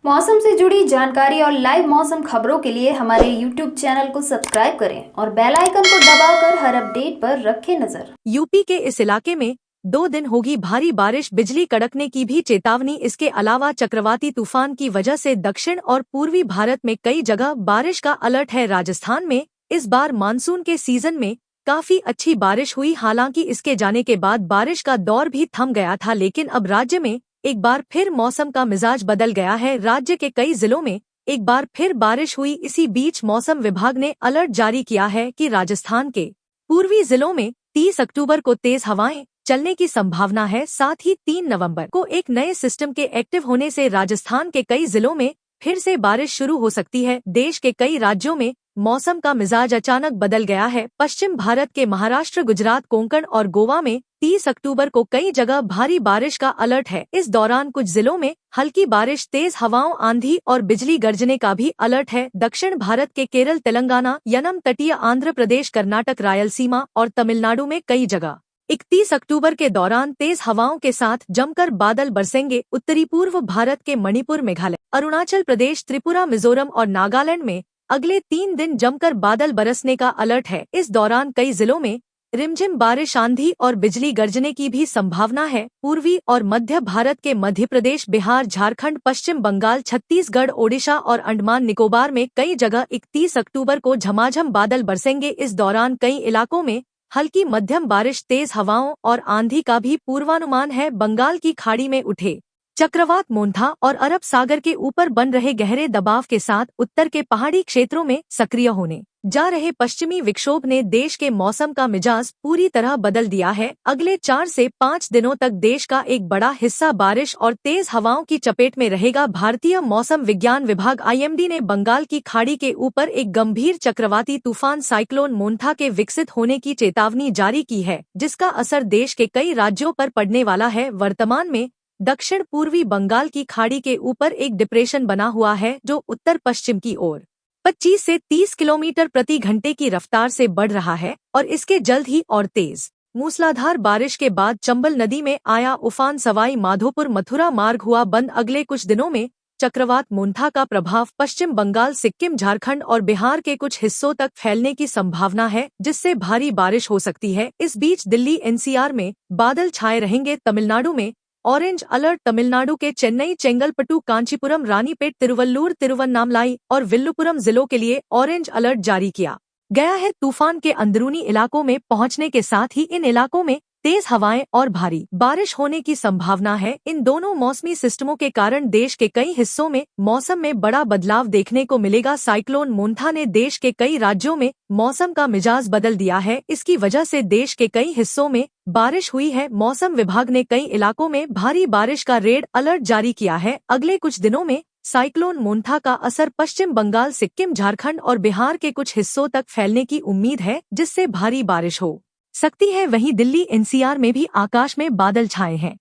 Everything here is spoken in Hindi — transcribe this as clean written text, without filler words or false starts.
मौसम से जुड़ी जानकारी और लाइव मौसम खबरों के लिए हमारे YouTube चैनल को सब्सक्राइब करें और बेल आइकन को दबाकर हर अपडेट पर रखें नजर। यूपी के इस इलाके में 2 दिन होगी भारी बारिश, बिजली कड़कने की भी चेतावनी। इसके अलावा चक्रवाती तूफान की वजह से दक्षिण और पूर्वी भारत में कई जगह बारिश का अलर्ट है। राजस्थान में इस बार मानसून के सीजन में काफी अच्छी बारिश हुई। हालांकि इसके जाने के बाद बारिश का दौर भी थम गया था, लेकिन अब राज्य में एक बार फिर मौसम का मिजाज बदल गया है। राज्य के कई जिलों में एक बार फिर बारिश हुई। इसी बीच मौसम विभाग ने अलर्ट जारी किया है कि राजस्थान के पूर्वी जिलों में 30 अक्टूबर को तेज हवाएं चलने की संभावना है। साथ ही 3 नवंबर को एक नए सिस्टम के एक्टिव होने से राजस्थान के कई जिलों में फिर से बारिश शुरू हो सकती है। देश के कई राज्यों में मौसम का मिजाज अचानक बदल गया है। पश्चिम भारत के महाराष्ट्र, गुजरात, कोंकण और गोवा में 30 अक्टूबर को कई जगह भारी बारिश का अलर्ट है। इस दौरान कुछ जिलों में हल्की बारिश, तेज हवाओं, आंधी और बिजली गरजने का भी अलर्ट है। दक्षिण भारत के केरल, तेलंगाना, यनम तटीय आंध्र प्रदेश, कर्नाटक, रायलसीमा और तमिलनाडु में कई जगह 31 अक्टूबर के दौरान तेज हवाओं के साथ जमकर बादल बरसेंगे। उत्तरी पूर्व भारत के मणिपुर, मेघालय, अरुणाचल प्रदेश, त्रिपुरा, मिजोरम और नागालैंड में अगले 3 दिन जमकर बादल बरसने का अलर्ट है। इस दौरान कई जिलों में रिमझिम बारिश, आंधी और बिजली गरजने की भी संभावना है। पूर्वी और मध्य भारत के मध्य प्रदेश, बिहार, झारखंड, पश्चिम बंगाल, छत्तीसगढ़, ओडिशा और अंडमान निकोबार में कई जगह 31 अक्टूबर को झमाझम बादल बरसेंगे। इस दौरान कई इलाकों में हल्की मध्यम बारिश, तेज हवाओं और आंधी का भी पूर्वानुमान है। बंगाल की खाड़ी में उठे चक्रवात मोन्था और अरब सागर के ऊपर बन रहे गहरे दबाव के साथ उत्तर के पहाड़ी क्षेत्रों में सक्रिय होने जा रहे पश्चिमी विक्षोभ ने देश के मौसम का मिजाज पूरी तरह बदल दिया है। अगले 4 से 5 दिनों तक देश का एक बड़ा हिस्सा बारिश और तेज हवाओं की चपेट में रहेगा। भारतीय मौसम विज्ञान विभाग IMD ने बंगाल की खाड़ी के ऊपर एक गंभीर चक्रवाती तूफान साइक्लोन मोन्था के विकसित होने की चेतावनी जारी की है, जिसका असर देश के कई राज्यों पर पड़ने वाला है। वर्तमान में दक्षिण पूर्वी बंगाल की खाड़ी के ऊपर एक डिप्रेशन बना हुआ है, जो उत्तर पश्चिम की ओर 25 से 30 किलोमीटर प्रति घंटे की रफ्तार से बढ़ रहा है और इसके जल्द ही और तेज मूसलाधार बारिश के बाद चंबल नदी में आया उफान। सवाई माधोपुर मथुरा मार्ग हुआ बंद। अगले कुछ दिनों में चक्रवात मोन्था का प्रभाव पश्चिम बंगाल, सिक्किम, झारखंड और बिहार के कुछ हिस्सों तक फैलने की संभावना है, जिससे भारी बारिश हो सकती है। इस बीच दिल्ली NCR में बादल छाए रहेंगे। तमिलनाडु में ऑरेंज अलर्ट। तमिलनाडु के चेन्नई, चेंगलपट्टू, कांचीपुरम, रानीपेट, तिरुवल्लुर, तिरुवन्नामलाई और विल्लुपुरम जिलों के लिए ऑरेंज अलर्ट जारी किया गया है। तूफान के अंदरूनी इलाकों में पहुंचने के साथ ही इन इलाकों में तेज हवाएं और भारी बारिश होने की संभावना है। इन दोनों मौसमी सिस्टमों के कारण देश के कई हिस्सों में मौसम में बड़ा बदलाव देखने को मिलेगा। साइक्लोन मोन्था ने देश के कई राज्यों में मौसम का मिजाज बदल दिया है। इसकी वजह से देश के कई हिस्सों में बारिश हुई है। मौसम विभाग ने कई इलाकों में भारी बारिश का रेड अलर्ट जारी किया है। अगले कुछ दिनों में साइक्लोन मोन्था का असर पश्चिम बंगाल, सिक्किम, झारखंड और बिहार के कुछ हिस्सों तक फैलने की उम्मीद है, जिससे भारी बारिश हो सकती है। वहीं दिल्ली NCR में भी आकाश में बादल छाए हैं।